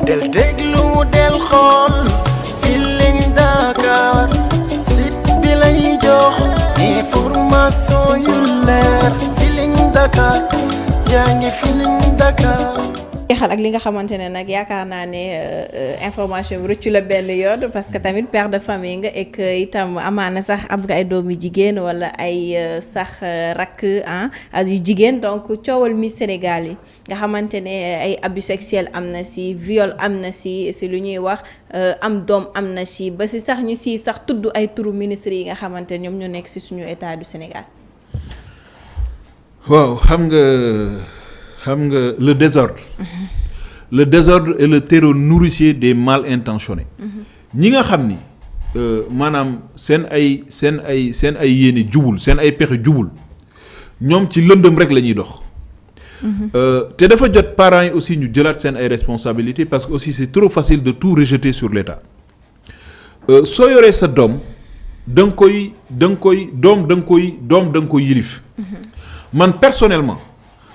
del déglu del xool Feeling Dakar site bi lay jox information yu leer Feeling Dakar yaa ngi Feeling Dakar. jeexal ak li nga xamante ne nag yaakaar naa ne information bi rëccu la benn yoon parce que tamit père de famille nga ek itam amaana sax am nga ay doomi jigéen wala ay sax rakk yu jigéen donc coowal Miss Sénégal yi nga xamante ne ay abus sexuel am na si viol am na si lu ñuy wax am doom am na si ba si sax ñu si sax tudd ay turu ministre yi nga xamante ne ñoom ñoo nekk si suñu état du Sénégal. waaw xam nga le désordre. Le désordre est le terreau nourricier des mal intentionnés. ñi nga xam ni maanaam seen ay yéene jubul seen ay pexe jubul ñoom ci lëndëm rek la ñuy dox. te dafa jot parents yi aussi ñu jëlaat seen ay responsabilités parce que aussi c'est trop facile de tout rejeter sur l'État. soo yoree sa doom da nga koy yilif. man personnellement.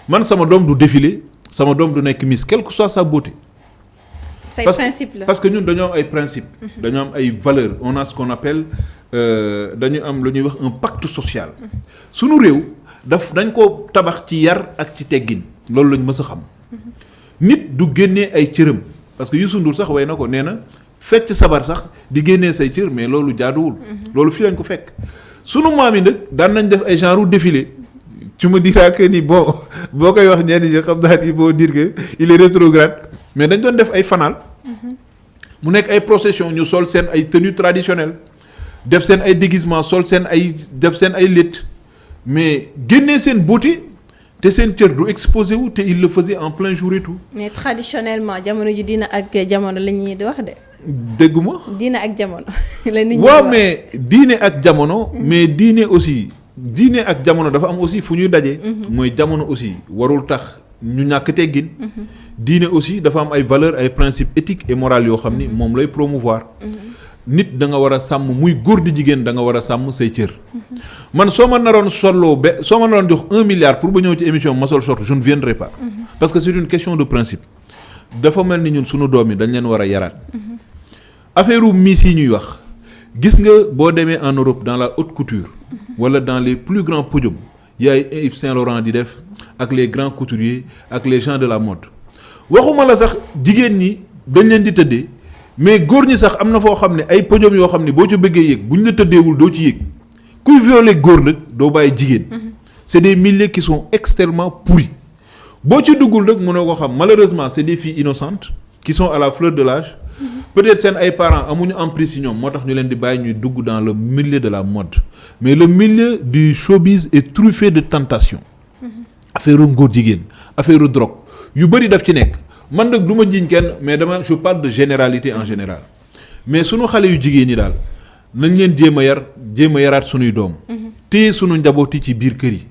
man sama doom du défilé sama doom du nekk Miss quelle que soit sa beauté. say principe la parce que ñun dañoo am ay principe dañoo am ay valeurs on a ce qu'on appelle dañu am lu ñuy wax un pacte social. sunu réew dañ ko tabax ci yar ak ci teggin loolu lañ mës a xam. nit du génnee ay cëram parce que Youssou Ndour sax way na ko nee na fecc sabar sax di génnee say cër mais loolu jaaduwul. loolu fii lañ ko fekk sunu maam yi nag daan nañ def ay genre défilé. tu me diras que ni boo koy wax ñenn ñi xam naa ni boo dire que il est rétrograde mais dañ doon def ay fanal mu nekk ay procession ñu sol seen ay tenues traditionnelles def seen ay déguisement sol seen ay létt mais génnee seen beauté te seen cër du exposé wu te il le faisait en plein jour et tout. mais traditionnellement jamono ji diina ak jamono la ñuy di wax de. dégguma diina ak jamono. la nit ñi waaw mais diine ak jamono. mais diine aussi. diine ak jamono dafa am aussi fu ñuy daje. mooy jamono aussi warul tax ñu ñàkk teggin. diine aussi dafa am ay valeurs ay principes éthiques et moraux yoo xam ni moom lay promouvoir. nit da nga war a sàmm muy góor di jigéen da nga war a sàmm say cër. man soo ma naroon jox 1 milliard pour ba ñëw ci émission ma sol short je ne viendrai pas. parce que c'est une question de principe. dafa mel ni ñun sunu doom yi dañ leen war a yaraat. affaire u miss yi ñuy wax. gis nga boo demee en Europe dans la haute couture wala dans les plus grands podiums y a Yves Saint Laurent di def ak les grands couturiers ak les gens de la mode waxuma la sax jigéen ñi dañ leen di tëddee mais góor ñi sax am na foo xam ne ay podium yoo xam ne boo ci bëggee yéeg bu ñu la tëddeewul doo ci yéeg kuy violer góor nag doo bàyyi jigéen. c'est des milieux qui sont extrêmement pourris boo ci duggul nag mënoo ko xam malheureusement c'est des filles innocentes qui sont à la fleur de l'âge. peut-être seen ay parents amuñu emprise ci ñoom moo tax ñu leen di bàyyi ñuy dugg dans le milieu de la mode mais le milieu du showbiz est truffé de tentations. affaire ngóor jigéen affaire drogue yu bëri daf ci nekk man nag du ma jiñ kenn mais je parle de généralité en général mais sunu xale yu jigéen ñi daal nañ leen jéem a yaraat sunuy doom. téye sunu njaboot yi ci biir kër yi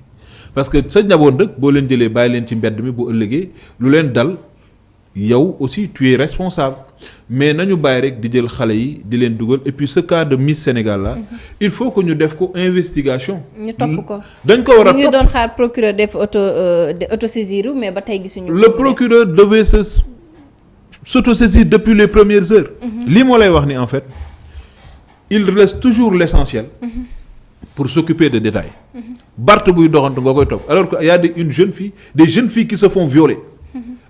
parce que sa njaboot nag boo leen jëlee bàyyi leen ci mbedd mi bu ëllëgee lu leen dal. yow aussi tu es responsable mais nañu bàyyi rek di jël xale yi di leen dugal et puis ce cas de Miss Sénégal là il faut que ñu def ko investigation. ñu topp ko dañ ko war a ñu ngi doon xaar procureur def autosaisir mais ba tey gisuñu. le procureur devait s'autosaisir depuis les premières heures. lii moo lay wax ni en fait il reste toujours l'essentiel. pour s'occuper de détails. Barth buy doxantu nga koy topp alors que y a des jeunes filles qui se font violer.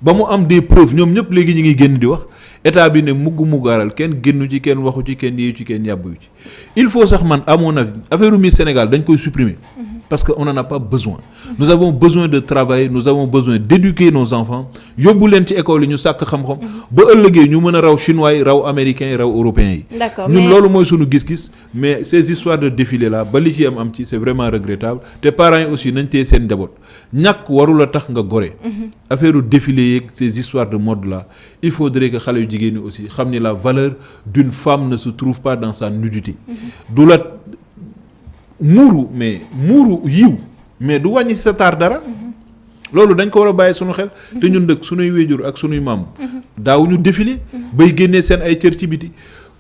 ba mu am des preuves ñoom ñëpp léegi ñu ngi génn di wax état bi ne muggaaral kenn génnu ci kenn waxu ci kenn yeewu ci kenn yàbbuyu ci il faut sax man à mon avis affaire Miss Sénégal dañ koy supprimer parce que on n'en a pas besoin nous avons besoin de travailler nous avons besoin d'éduquer nos enfants yóbbu leen ci école yi ñu sàkk xam-xam ba ëllëgee ñu mën a raw chinois yi raw américains yi raw européens yi ñun loolu mooy suñu gis-gis mais ces histoires de défilé là ba li ci am ci c'est vraiment regrettable te parents yi aussi nañ téye seen njaboot ñàkk warul a tax nga gore affaire u défilé yeeg ces histoires de mode là il faudrait que xale yu jigéen ñi aussi xam ni la valeur d'une femme ne se trouve pas dans sa nudité du la muuru yiw mais du wàññi si sa taar dara loolu dañ ko war a bàyyi suñu xel te ñun dëkk suñuy wéjur ak suñuy maam daawuñu défilé bay génnee seen ay cër ci biti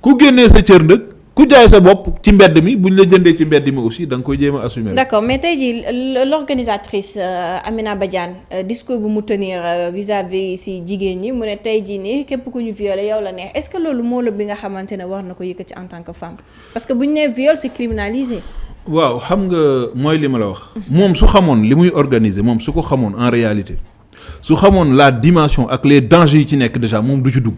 ku génnee sa cër nag ku jaay sa bopp ci mbedd mi bu ñu la jëndee ci mbedd mi aussi da nga koy jéem a assumer. d'accord mais tey jii l'organisatrice Amina Badiane discours bu mu tenir vis-à-vis si jigéen ñi mu ne tey jii nii képp ku ñu violé yow la neex est-ce que loolu moo la bi nga xamante ne war na ko yëkkati en tant que femme parce que bu ñu nee viol c'est criminalisé. waaw xam nga mooy li ma la wax. moom su xamoon li muy organiser moom su ko xamoon en réalité su xamoon la dimension ak les dangers yi ci nekk déjà moom du ci dugg.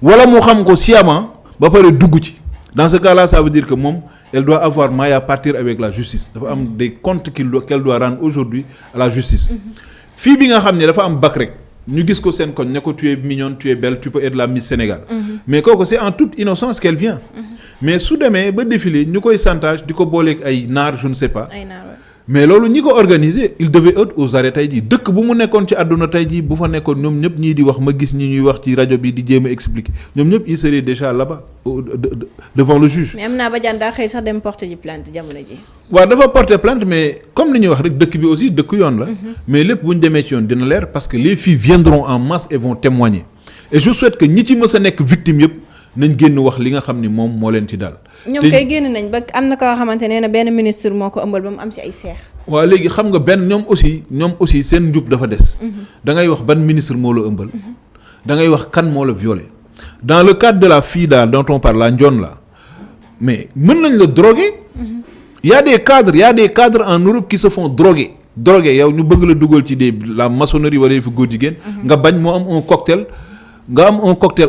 wala mu xam ko sciemment ba pare dugg ci. dans ce cas-là ça veut dire que moom elle doit avoir maille à partir avec la justice dafa am des comptes qu'elle doit rendre aujourd'hui à la justice. fii bi nga xam ne dafa am bac rek ñu gis ko seen koñ ne ko tu es mignonne tu es belle tu peux être la Miss Sénégal. mais kooku c'est en toute innocence qu'elle vient. mais su demee ba défilé ñu koy chantage di ko booleeg ay naar je ne sais pas. mais loolu ñi ko organiser il devait être aux arrêts tey jii dëkk bu mu nekkoon ci àdduna tey jii bu fa nekkoon ñoom ñëpp ñii di wax ma gis ñi ñuy wax ci rajo bi di jéem a expliquer ñoom ñëpp ils seraient déjà là-bas devant le juge. mais Amina Badiane daa xëy sax dem porter ji plainte jamono ji. waaw dafa porter plainte mais comme li ñuy wax rek dëkk bi aussi dëkk yoon la. mais lépp bu ñu demee ci yoon dina leer parce que les filles viendront en masse et vont témoigner et je souhaite que ñi ci mës a nekk victime yëpp nañ génn wax li nga xam ni moom moo leen ci daal. ñoom kay génn nañ ba am na koo xamante ne benn ministre moo ko ëmbal ba mu am ci ay seex. waaw léegi xam nga benn ñoom aussi seen njub dafa des. da ngay wax ban ministre moo la ëmbal. da ngay wax kan moo la violé. dans le cadre de la fille là dont on parle la Ndione là mais mën nañ la droguer. y a des cadres en Europe qui se font droguer yow ñu bëgg la dugal ci la maçonnerie wala fi góor jigéen. nga bañ moo am un cocktail.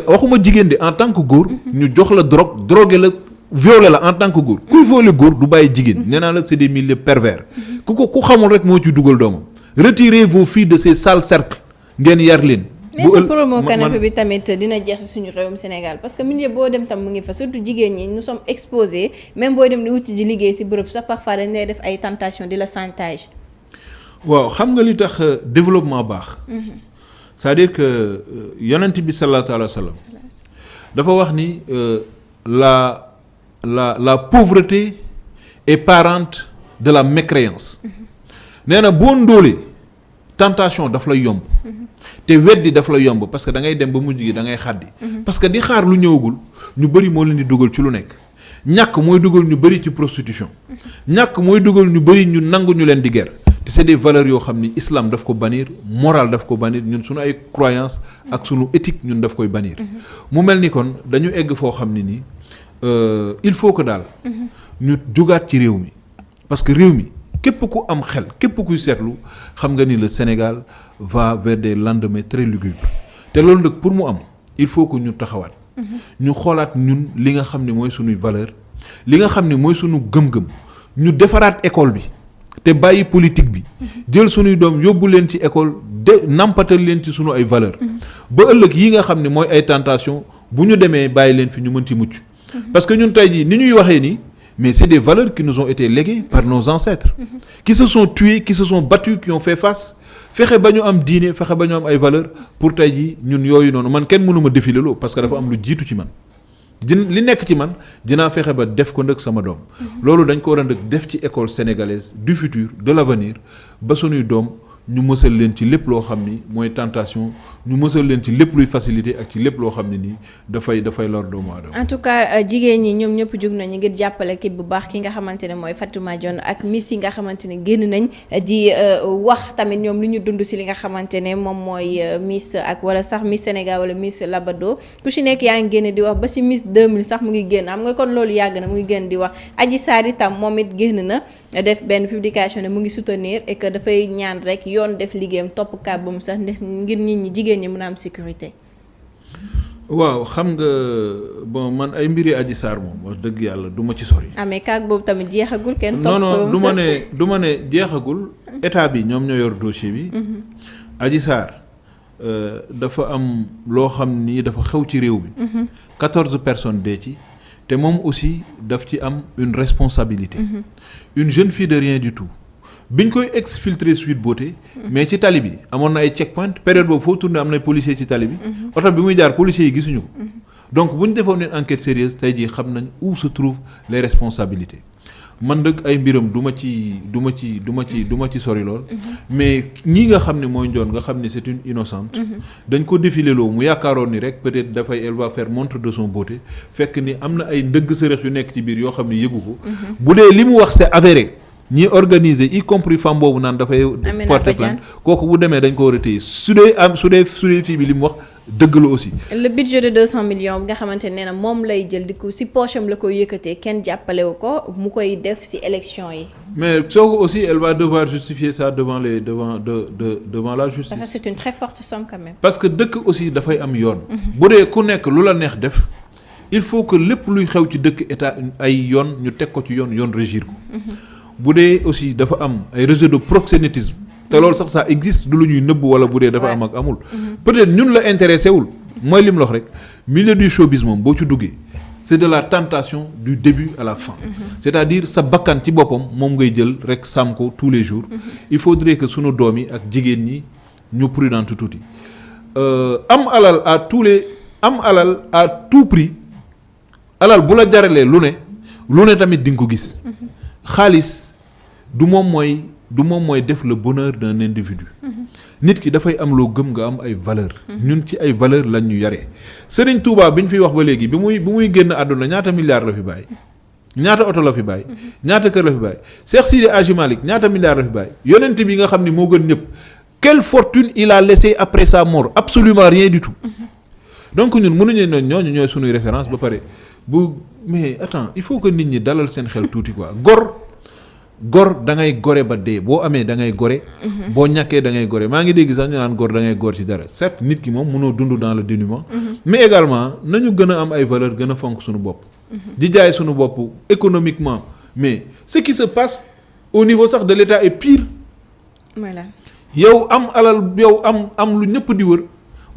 waxuma jigéen de en tant que góor. ñu jox la drogué la violé la en tant que góor. kuy violé góor du bàyyi jigéen. nee naa la c'est des milieux pervers. ku xamul rek moo ci dugal doomam. retirez vos filles de ces sales cercles ngeen yar leen. mais sa promo canapé bi tamit dina jeex suñu réewum Sénégal parce que milieu boo dem tam mu ngi fa surtout jigéen ñi nous sommes exposés même booy dem di wuti di liggéey ci bërëb sax parfois dañ lay def ay tentation di la chantage. waaw xam nga li tax développement baax. c'est-à-dire que yonent bi sallallahu alayhi wa sallam dafa wax ni la pauvreté est parente de la mécréance. nee na boo ndóolee tentation daf lay yomb. te weddi daf la yomb parce que da ngay dem ba mujj gi da ngay xàddi. parce que di xaar lu ñëwagul ñu bëri moo leen di dugal ci lu nekk. ñàkk mooy dugal ñu bëri ci prostitution. ñàkk mooy dugal ñu bëri ñu nangu ñu leen di guerre. te c'est des valeurs yoo xam ni islam daf ko bannir morale daf ko bannir ñun suñu ay croyances ak suñu éthique ñun daf koy bannir. mu mel ni kon dañu egg foo xam ne nii il faut que daal. ñu jugaat ci réew mi parce que réew mi képp ku am xel képp kuy seetlu xam nga ni le Sénégal va vers des lendemains très lugubres te loolu nag pour mu am il faut que ñu taxawaat. ñu xoolaat ñun li nga xam ne mooy suñuy valeur li nga xam ne mooy suñu gëm-gëm ñu defaraat école bi. te bàyyi politique bi jël suñuy doom yóbbu leen ci école de nampatal leen ci sunu ay valeurs ba ëllëg yi nga xam ne mooy ay tentation bu ñu demee bàyyi leen fi ñu mën ci mucc parce que ñun tey jii ni ñuy waxee nii mais c'est des valeurs qui nous ont été léguées par nos ancêtres qui se sont tués qui se sont battus qui ont fait face fexe ba ñu am diine fexe ba ñu am ay valeurs pour tey jii ñun yooyu noonu man kenn mënuma défiler loo parce que dafa am lu jiitu ci man li nekk ci man dinaa fexe ba def ko ndëkk sama doom loolu dañ ko war a ndëkk def ci école sénégalaise du futur de l'avenir ba sunuy doom ñu mësal leen ci lépp loo xam ni mooy tentation ñu mësal leen ci lépp luy facilité ak ci lépp loo xam ne nii dafay lor doomu aadama. en tout cas jigéen ñi ñoom ñëpp jug nañu ngir jàppale kii bu baax ki nga xamante ne mooy Fatima Dione ak miss yi nga xamante ne génn nañ di wax tamit ñoom li ñu dund si li nga xamante ne moom mooy miss ak wala sax miss Sénégal wala miss Labado ku si nekk yaa ngi génn di wax ba si miss 2000 sax mu ngi génn xam nga kon loolu yàgg na mu ngi génn di wax Adji Sarr itam moom it génn na def benn publication ne mu ngi soutenir et que dafay ñaan rek yoon def liggéeyam topp kàbbam sax ngir nit ñi jigéen ñi mën a am sécurité. waaw xam nga bon man ay mbiri Adji Sarr moom wax dëgg yàlla du ma ci sori. mais kaag boobu tamit jeexagul kenn. topp non du ma ne jeexagul état bi ñoom ñoo yor dossier bi. Adji Sarr dafa am loo xam ni dafa xew ci réew mi. 14 personnes dee ci. te moom aussi daf ci am une responsabilité. Une jeune fille de rien du tout. biñ koy exfiltrer Sweet Beauté mais ci tali bi amoon na ay checkpoint période boobu foo tourné am na policier ci tali bi. oto bi muy jaar policiers yi gisuñu ko. donc bu ñu defoon une enquête sérieuse tey jii xam nañ où se trouvent les responsabilités man dëgg ay mbiram du ma ci sori lool. mais ñi nga xam ne mooy njoon nga xam ne c'est une innocente. dañ ko défilé loo mu yaakaaroon ni rek peut-être dafay elle va faire montre de son beauté fekk ni am na ay ndëgg sërëx yu nekk ci biir yoo xam ne yëgu ko. bu dee li mu wax c'est avéré. ñi organiser y compris femme boobu naan dafay porter plainte kooku bu demee dañ ko war a téye su dee fii bi li mu wax dëgg la aussi. le budget de 200 millions bi nga xamante ne na moom lay jël di ko si poche am la koy yëkkatee kenn jàppalewu ko mu koy def si élection yi. mais soo ko aussi elle va devoir justifier ça devant la justice. parce que c'est une très forte somme quand même. parce que dëkk aussi dafay am yoon. bu dee ku nekk lu la neex def il faut que lépp luy xew ci dëkk état ay yoon ñu teg ko ci yoon régir ko. bu dee aussi dafa am ay réseau de proxénétisme te loolu sax ça existe du lu ñuy nëbb wala bu dee dafa am ak amul peut-être ñun la intéressé wul mooy lim la wax rek milieu du showbiz moom boo ci duggee c'est de la tentation du début à la fin c'est-à-dire sa bakkan ci boppam moom ngay jël rek sàmm ko tous les jours il faudrait que sunu doom yi ak jigéen ñi ñu prudente tuuti am alal à tout prix alal bu la jaralee lu ne tamit di nga ko gis xaalis du moom mooy def le bonheur d'un individu nit ki dafay am loo gëm nga am ay valeur ñun ci ay valeur lañ ñu yaree Serigne Touba bi ñu fiy wax ba léegi bi muy génn àdduna ñaata milliards la fi bàyyi ñaata oto la fi bàyyi ñaata kër la fi bàyyi Cheikh Sidi Hadji Malick ñaata milliards la fi bàyyi yonent bi nga xam ni moo gën ñëpp quelle fortune il a laissé après sa mort absolument rien du tout donc ñun mënuñu ne ñooñu ñooy sunuy référence ba pare mais attends il faut que nit ñi dalal seen xel tuuti quoi gor da ngay gore ba dee boo amee da ngay gore boo ñàkkee da ngay gore maa ngi dégg sax ñu naan gor da ngay gor ci dara certes nit ki moom mënoo dund dans le dénuement mais également nañu gën a am ay valeur gën a fonk suñu bopp di jaay suñu bopp économiquement mais ce qui se passe au niveau sax de l'État est pire voilà yow am alal yow am lu ñëpp di wër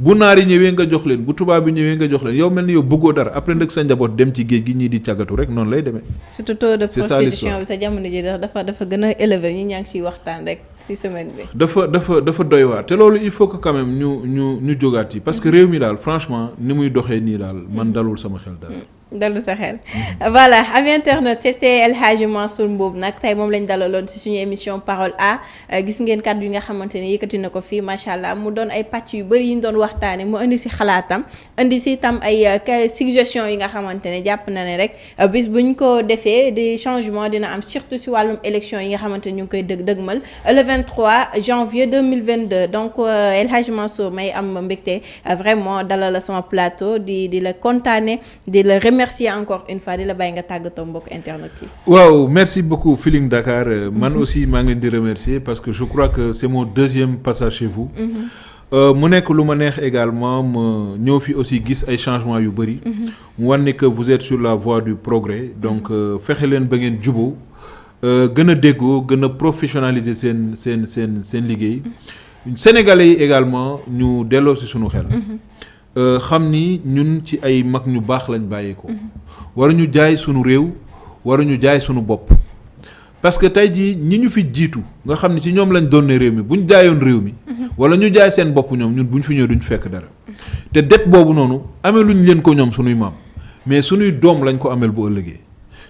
bu naar yi ñëwee nga jox leen bu tubaab bi ñëwee nga jox leen yow mel ni yow bëggoo dara après nag sa njaboot dem ci géej gi ñii di càggatu rek noonu lay demee. surtout taux de prostitution bi sa jamono ji dafa gën a élevé ñi ñaa ngi ciy waxtaan rek ci semaine bi. dafa doy waar te loolu il faut que quand même ñu jógaat yi parce que réew mi daal franchement ni muy doxee nii daal man dalul sama xel daal. dalu sa xel voilà amis internautes c'était El Hadji Mansour Mboup nag tey moom lañ dalaloon ci suñu émission Parole A gis ngeen kàddu yi nga xamante ne yëkkati na ko fii macha allah mu doon ay pàcc yu bëri yi ñu doon waxtaane mu indi ci xalaatam indi ci itam ay suggestions yi nga xamante ne jàpp na ne rek bis buñ ko defee des changements dina am surtout ci wàllum élection yi nga xamante ne ñu ngi koy dëgmal le 23 janvier 2022 donc El Hadji Mansour may am mbégte vraiment dalal la sama plateau di la kontaane di la merci encore une fois di la bàyyi nga tàggatoo mbokk internet yi. waaw merci beaucoup Feeling Dakar man aussi maa ngi leen di remercier parce que je crois que c'est mon deuxième passage chez vous. mu nekk lu ma neex également ma ñëw fi aussi gis ay changements yu bëri. mu wan ne que vous êtes sur la voie du progrès donc fexe leen ba ngeen juboo gën a déggoo gën a professionnaliser seen liggéey. Sénégalais yi également ñu delloo ci sunu xel. xam ni ñun ci ay mag ñu baax lañ bàyyeekoo. waruñu jaay sunu réew waruñu jaay sunu bopp parce que tey jii ñi ñu fi jiitu nga xam ni ci ñoom lañ doon ne réew mi buñ jaayoon réew mi. wala ñu jaay seen bopp ñoom ñun buñ fi ñëw duñ fekk dara. te det boobu noonu amee luñ leen ko ñoom sunuy maam mais sunuy doom lañ ko ameel bu ëllëgee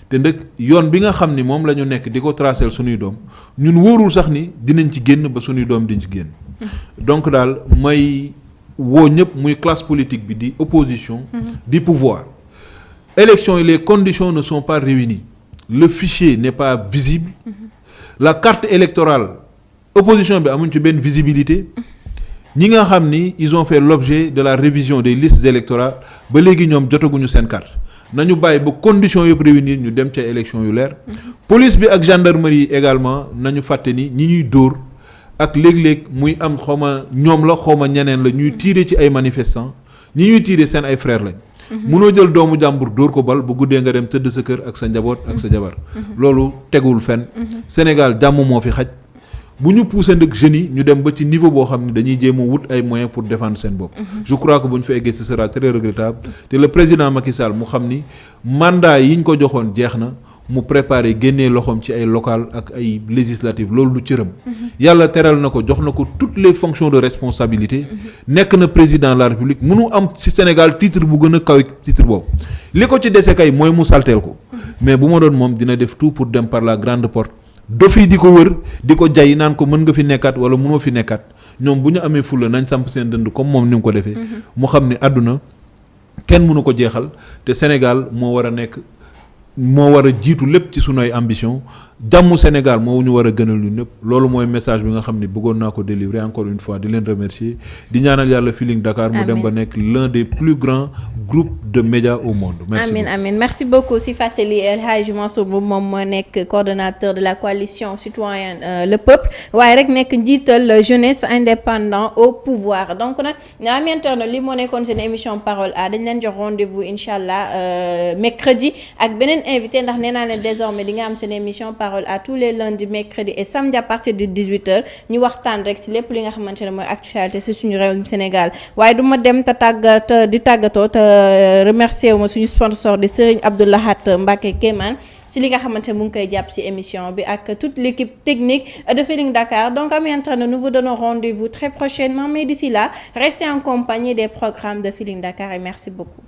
te ndëkk yoon bi nga xam ni moom la ñu nekk di ko tracel sunuy doom ñun wóorul sax ni dinañ ci génn ba sunuy doom diñ ci génn. donc daal may. woo ñëpp muy classe politique bi di opposition di pouvoir élection yi les conditions ne sont pas réunies le fichier n'est pas visible la carte électorale opposition bi amuñ ci benn visibilité ñi nga xam ni ils ont fait l'objet de la révision des listes électorales ba léegi ñoom jotaguñu seen carte nañu bàyyi ba conditions yëpp réunir ñu dem ca élection yu leer police bi ak gendarmerie également nañu fàtte ni ñi ñuy dóor ak léeg-léeg muy am xawma ñoom la xawma ñeneen la ñuy tirer ci ay manifestants ñi ñuy tirer seen ay frères lañ. mënoo jël doomu jàmbur dóor ko bal bu guddee nga dem tëdd sa kër ak sa njaboot ak sa jabar. loolu tegul fenn. Sénégal jàmm moo fi xaj bu ñu poussé ndëkk jeunes yi ñu dem ba ci niveau boo xam ne dañuy jéem a wut ay moyens pour défendre seen bopp. je crois que bu ñu fa eggee ce sera très regrettable te le président Macky Sall mu xam ni mandat yi ñu ko joxoon jeex na. mu préparer génnee loxoom ci ay local ak ay législatives loolu lu cëram. yàlla teral na ko jox na ko toutes les fonctions de responsabilité. nekk na président de la République mënu am ci Sénégal titre bu gën a kaw titre boobu li ko ci dese kay mooy mu salteel ko. mais bu ma doon moom dina def tout pour dem par la grande porte. dofi di ko wër di ko jay naan ko mën nga fi nekkaat wala mënoo fi nekkaat ñoom bu ñu amee fulla nañ samp seen dënd comme moom ni mu ko defee. mu xam ne àdduna kenn mënu ko jeexal te Sénégal moo war a jiitu lépp ci sunu ay ambition jàmmu Sénégal moo ñu war a gënal ñun ñëpp loolu mooy message bi nga xam ne bëggoon naa ko délivrer encore une fois di leen remercier di ñaanal yàlla Feeling Dakar mu dem ba nekk l'un des plus grands groupes de médias au monde. Merci beaucoup si fàttali El Hadj Mansour Mboup moom moo nekk coordonnateur de la coalition citoyenne Le Peuple waaye rek nekk njiital jeunesse indépendant au pouvoir donc nag am interne li moo nekkoon seen émission Parole A dañ leen jox rendez-vous incha allah mercredi ak beneen invité ndax nee naa leen désormais di nga am seen émission Parole à tous les lundis mercredis et samedi à partir de 18h ñu waxtaan rek si lépp li nga xamante ne mooy actualité si suñu réewum Sénégal waaye du ma dem te tàggatoo te remercier wu ma suñu sponsor di Serigne Abdou Lahat Mbacké Kéemaan si li nga xamante ne mu ngi koy jàpp si émission bi ak toute l'équipe technique de Feeling Dakar donc am interne nous vous donnons rendez-vous très prochainement mais d'ici là restez en compagnie des programmes de Feeling Dakar et merci beaucoup.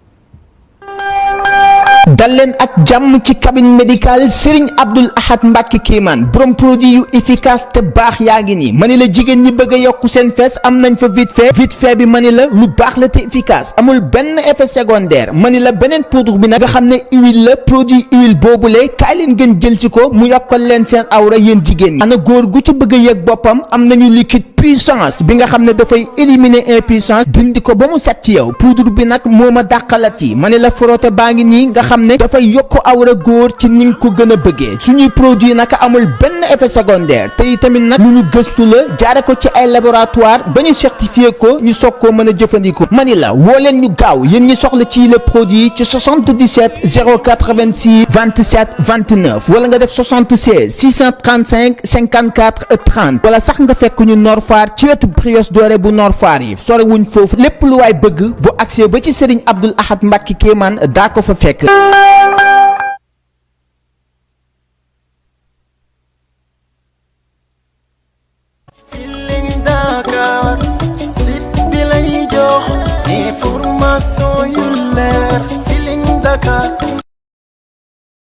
dal leen ak jàmm ci cabine médicale Serigne Abdoul Ahad Mbacké Kéemaan borom produit yu efficace te baax yaa ngi nii mani la jigéen ñi bëgg a yokku seen fees am nañ fa vite fait bi mani la lu baax la te efficace amul benn effet secondaire mani la beneen poudre bi nag nga xam ne huile la produit huile boobule kaay leen ngeen jël si ko mu yokkal leen seen awra yéen jigéen ñi ana góor gu ci bëgg a yëg boppam am nañu liquide puissance bi nga xam ne dafay éliminer impuissance dindi ko ba mu set ci yow poudre bi nag moo ma dàqalat yi mani la frotté baa ngi nii nga xam ne dafay yokk awra góor ci ni nga ko gën a bëggee suñuy produit nag amul benn effet secondaire te itamit nag lu ñu gëstu la jaare ko ci ay laboratoire ba ñu certifié ko ñu soog koo mën a jëfandikoo mani la woo leen ñu gaaw yéen ñi soxla ci le produit ci 77 086 27 29 wala nga def 76 635 54 30 wala sax nga fekk ñu Nord Foire ci wetu Brioche Dorée bu Nord Foire yi sore wuñ foofu lépp lu waay bëgg bu accès ba ci Serigne Abdoul Ahad Mbacké Kéemaan daa ko fa fekk. Feeling Dakar site bi lay jox information yu leer Feeling Dakar